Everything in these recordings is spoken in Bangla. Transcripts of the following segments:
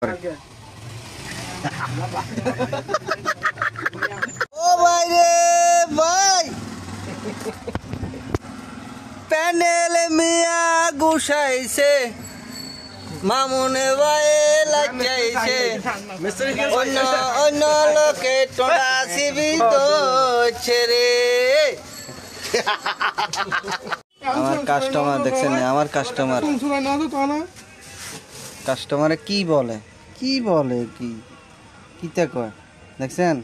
ও ভাই রে ভাই, প্যানেল মিয়া গুছাইছে, মামুনে ভাই লাগাইছে, অন্য অন্য লোকে তোরা জীবিত ছেড়ে। আমার কাস্টমার দেখছেন, আমার কাস্টমারে কি বলে কি কিতে কয় দেখছেন।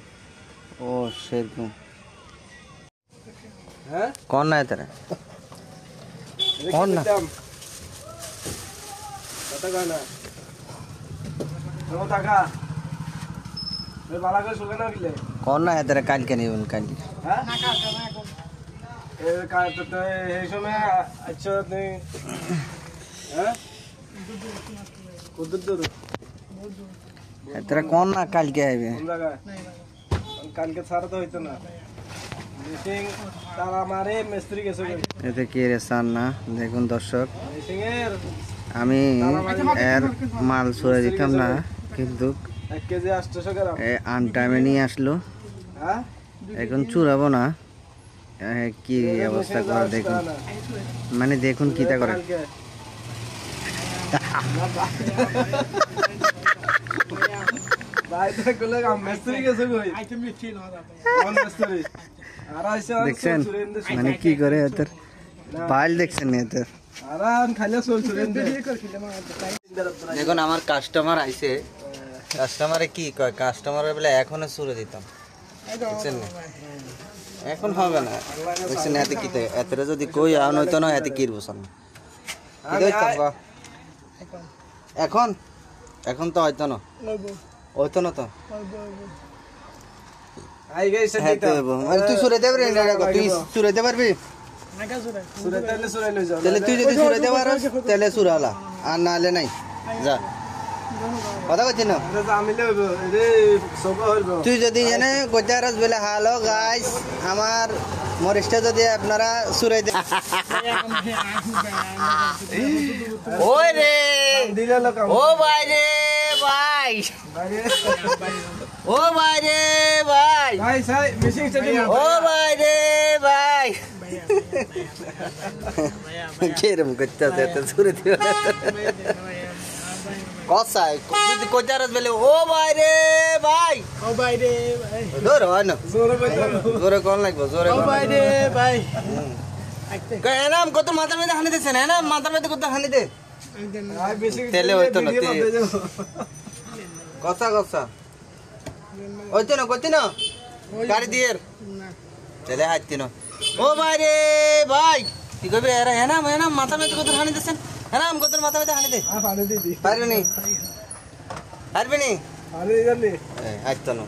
ও সেরকম কোন না তারা কোন না কোন না তারা কালকে নেবেন কালকে তারা কোন না কালকে আইবে, কালকে ছাড়া তো হইতো না। এতে কি রে চান না দেখুন দর্শক, আমি এর মাল ছড়ে দিতাম না কিন্তু আনটাইমে নিয়ে আসলো। এখন চুরাবো না, কি অবস্থা করে দেখুন, মানে দেখুন কিটা করে। দেখছেন মানে কি করে এদের পাইল দেখছেন এদের। দেখুন আমার কাস্টমার আইছে, কাস্টমারে কি কয়, কাস্টমারে বলে এখনো চুরে দিতাম, দেখছেন না এখন হবে না, দেখছেন এতে কি এতটা যদি কই আন হইতো না, এতে কি বসান এখন এখন তো হয়তো না, হইতো না তো। তুই চুরাইতে পারবি, তুই চুরাইতে পারবি, তাহলে তুই যদি চুরাইতে পারস তাহলে চুরালা, আর না হলে নাই যা। কথা বলছি না, তুই যদি এনে গোজারাস বলে হ্যালো গাইস আমার মরিচটা যদি আপনারা চুরাইতে। ওই রে ও ভাই রে ভাই, ও ভাই রে ভাই, ও ভাই রে ভাই, কিরম করতেছে এত চুরে দিও কসাই যদি কোজারাস বলে ও ভাই রে ভাই, ও ভাই রে ভাই, জোরে হয় না, জোরে কোন লাগবে, জোরে ও ভাই রে ভাই। এনাম কত মাথার মধ্যে হানি দিচ্ছেন, এনাম মাথার মধ্যে কত হানি দে, তেলে হইতো না, কষা কষা হইতো না, করতি না গাড়ি দিয়ে তেলে হাঁটতি না। ও ভাই রে ভাই, কি করবি এরা, এনাম এনাম মাথার মধ্যে কত হানি দিচ্ছেন, এনাম কত মাথার মধ্যে হানি দে, পারবি নি পারবি নি, আইতো না।